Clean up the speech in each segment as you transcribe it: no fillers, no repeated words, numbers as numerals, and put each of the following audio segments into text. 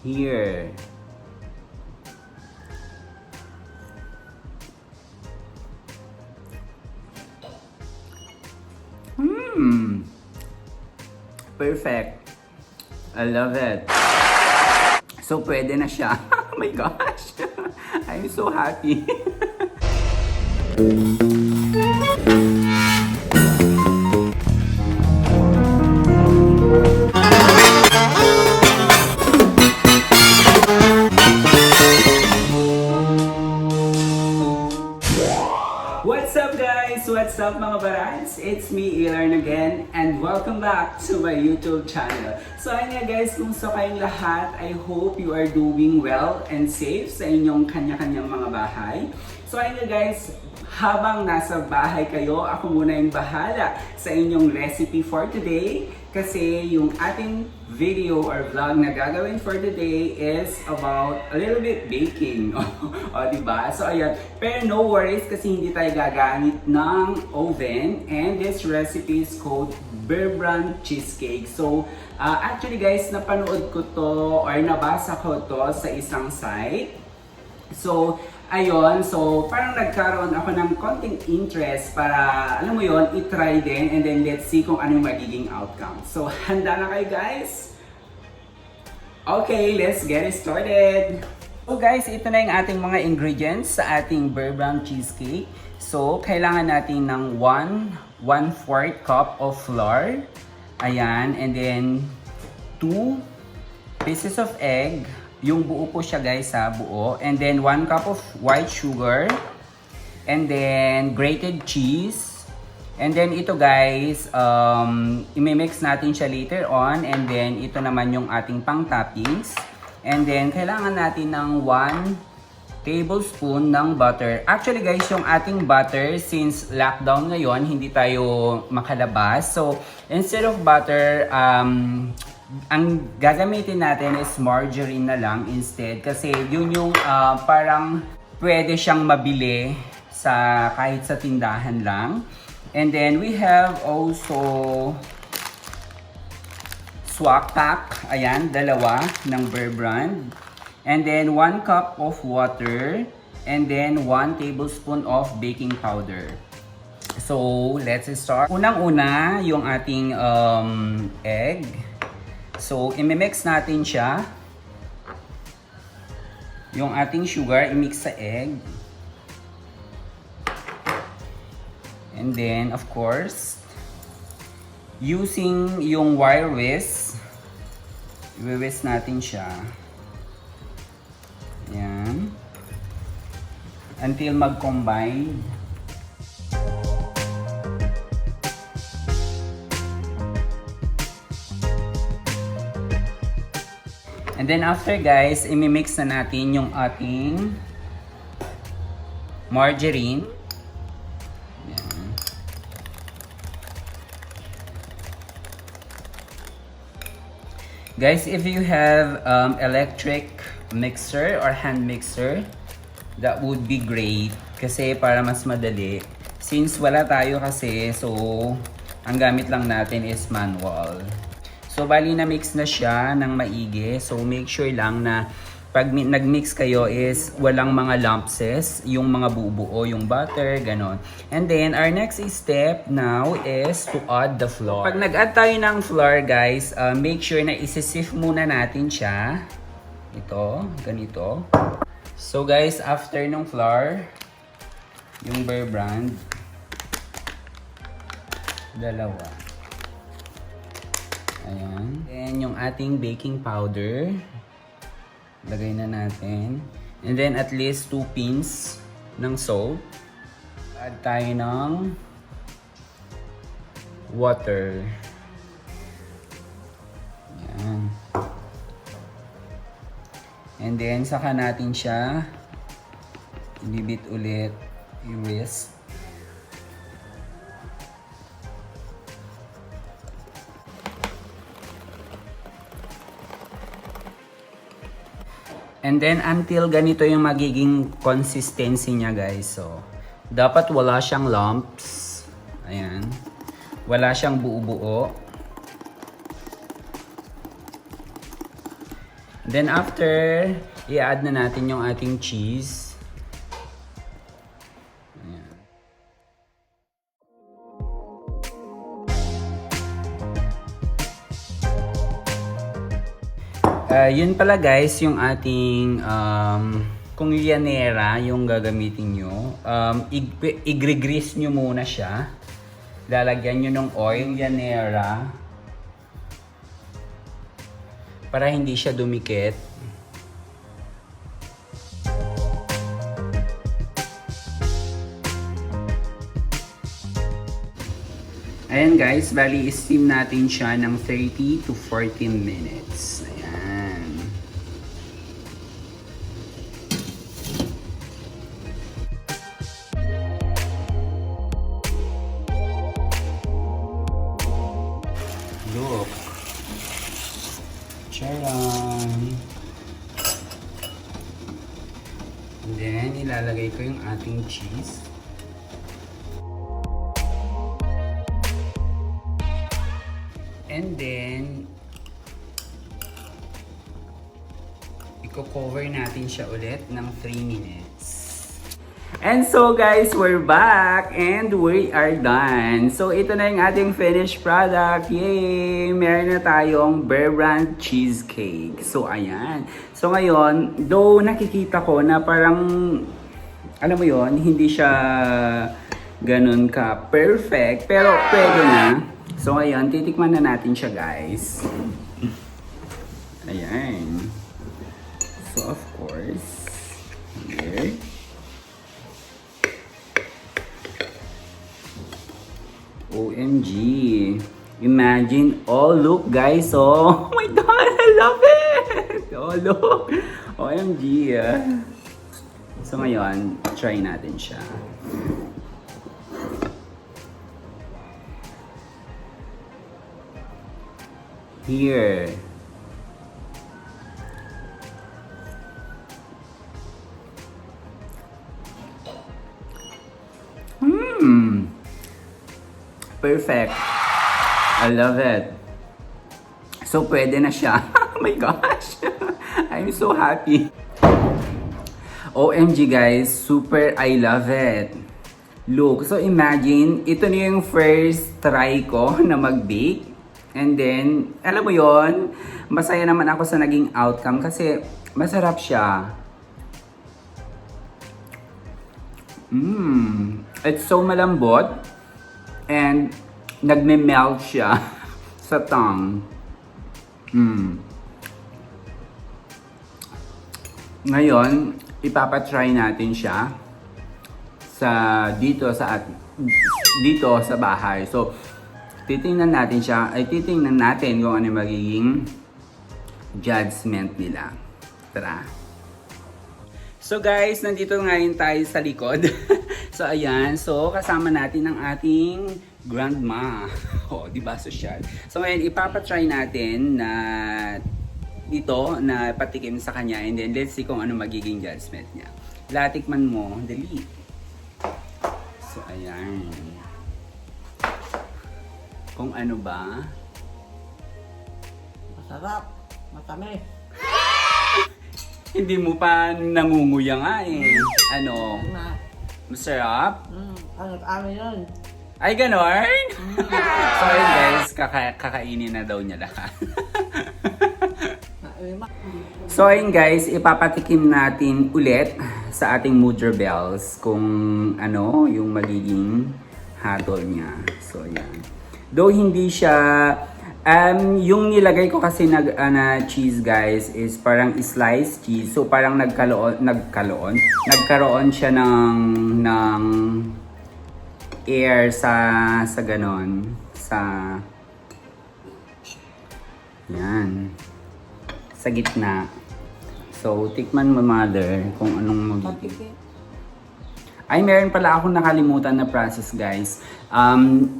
here. Perfect. I love it. So, pwede na siya. Oh my gosh. I'm so happy. What's up guys? What's up mga barads? It's me, Ylarn again, and welcome back to my YouTube channel. So ayun nga guys, kumusta kayong lahat? I hope you are doing well and safe sa inyong kanya-kanyang mga bahay. So ayun nga guys, habang nasa bahay kayo, ako muna yung bahala sa inyong recipe for today. Kasi yung ating video or vlog na gagawin for today is about a little bit baking. O diba? So ayan, pero no worries kasi hindi tayo gagamit ng oven. And this recipe is called Ylarn cheesecake. So actually guys, napanood ko to or nabasa ko to sa isang site. So ayun, so parang nagkaroon ako ng konting interest para, alam mo yon, itry din and then let's see kung ano yung magiging outcome. So, handa na kayo guys? Okay, let's get it started! So guys, ito na yung ating mga ingredients sa ating Ylarn cheesecake. So, kailangan natin ng 1/4 cup of flour. Ayan, and then 2 pieces of egg. Yung buo po siya guys ha, buo. And then 1 cup of white sugar. And then grated cheese. And then ito guys, imimix natin siya later on. And then ito naman yung ating pang toppings. And then kailangan natin ng 1 tablespoon ng butter. Actually guys, yung ating butter, since lockdown ngayon, hindi tayo makalabas. So instead of butter, ang gagamitin natin is margarine na lang instead kasi yun yung parang pwede siyang mabili sa kahit sa tindahan lang. And then we have also swak pack, ayan, dalawa ng Ylarn. And then 1 cup of water and then 1 tablespoon of baking powder. So let's start. Unang-una yung ating egg. So, imimix natin siya. Yung ating sugar, imix sa egg. And then, of course, using yung wire whisk, i-whisk natin siya. Ayan. Until mag-combine. And then after guys, imimix na natin yung ating margarine. Ayan. Guys, if you have electric mixer or hand mixer, that would be great. Kasi para mas madali. Since wala tayo kasi, so ang gamit lang natin is manual. So, bali na mix na siya ng maigi. So, make sure lang na pag nag-mix kayo is walang mga lumpses, yung mga bubuo, yung butter, ganon. And then, our next step now is to add the flour. Pag nag-add tayo ng flour, guys, make sure na isi-sift muna natin siya. Ito, ganito. So, guys, after ng flour, yung Ylarn, dalawa. Ayan. Then, yung ating baking powder. Lagay na natin. And then, at least 2 pins ng salt. Add tayo ng water. Ayan. And then, saka natin siya ibibit ulit. I-whisk. And then, until ganito yung magiging consistency niya, guys. So, dapat wala siyang lumps. Ayan. Wala siyang buo-buo. Then after, i-add na natin yung ating cheese. Ayan. Yun pala guys, yung ating kung llanera yung gagamitin nyo, i-grease nyo muna siya. Lalagyan nyo ng oil llanera para hindi siya dumikit. Ayan guys, bali steam natin siya ng 30 to 14 minutes. Ayan. Look. Charan. And then, ilalagay ko yung ating cheese. And then, i-cover natin siya ulit ng 3 minutes. And so guys, we're back and we are done. So ito na yung ating finished product. Yay! Meron na tayong Bear Brand cheesecake. So ayan. So ngayon, though nakikita ko na parang, alam mo yon, hindi siya ganun ka perfect, pero pwede na. So ngayon, titikman na natin siya guys. Ayan. So of course, here. OMG. Imagine. Oh, look guys. Oh my god, I love it. Oh, look. OMG. So ngayon, try natin siya. Here. Perfect. I love it. So, pwede na siya. Oh my gosh. I'm so happy. OMG guys, super I love it. Look, so imagine, ito na yung first try ko na mag-bake. And then, alam mo yon, masaya naman ako sa naging outcome kasi masarap siya. It's so malambot and nagme-melt siya sa tongue. Ngayon, ipapatry natin siya dito sa bahay. So, titingnan natin kung ano magiging judgment nila. Tara. So guys, nandito ngayon tayo sa likod. So ayan, so kasama natin ang ating grandma. Oh, di ba social? So ngayon, ipapatry natin na dito na patikim sa kanya and then let's see kung ano magiging judgment niya. Latikman mo, dali. So ayan. Kung ano ba? Masarap. Matamis. Hindi mo pa nangunguya nga eh. Ano? Masarap? Ano yun? Ay, ganon? So ayun guys, kakainin na daw niya lahat. So ayun guys, ipapatikim natin ulit sa ating Mudra Bells kung ano yung magiging hatol niya. So ayan. Though hindi siya, yung nilagay ko kasi na cheese guys is parang sliced cheese. So parang nagkaroon siya ng air sa ganon. Yan. Sa gitna. So tikman mo mother kung anong magiging. Ay, meron pala akong nakalimutan na process guys.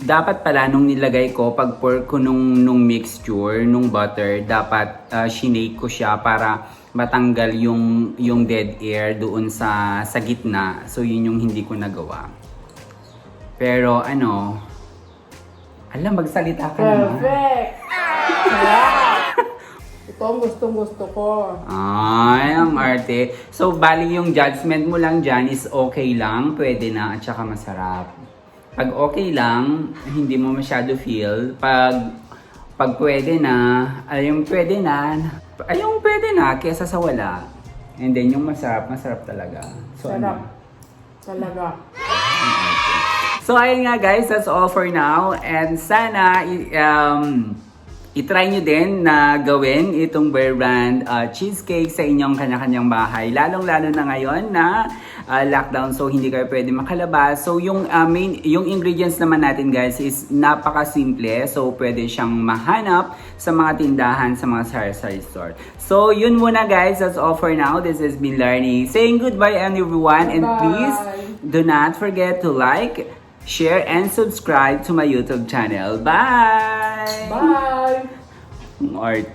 Dapat pala nung nilagay ko, pag pour ko nung mixture, nung butter, dapat shinake ko siya para matanggal yung dead air doon sa gitna. So yun yung hindi ko nagawa. Pero ano, alam, magsalita ka naman. Perfect! Sarap! Ito Ito ang gustong-gusto ko. Ay, ang arte. So, bali yung judgment mo lang dyan is okay lang, pwede na, at saka masarap. Pag okay lang, hindi mo masyado feel. Pag pwede na, ayun pwede na, kesa sa wala. And then yung masarap, masarap talaga. So, Sarap. Talaga. So, ayun nga guys, that's all for now. And sana, i-try nyo din na gawin itong Bear Brand cheesecake sa inyong kanya-kanyang bahay. Lalong-lalo na ngayon na lockdown, so hindi kayo pwede makalabas. So yung ingredients naman natin guys is napaka-simple. So pwede siyang mahanap sa mga tindahan, sa mga sari-sari store. So yun muna guys, that's all for now. This has been Larny saying goodbye everyone. And please do not forget to like, share, and subscribe to my YouTube channel. Bye! Bye! Art.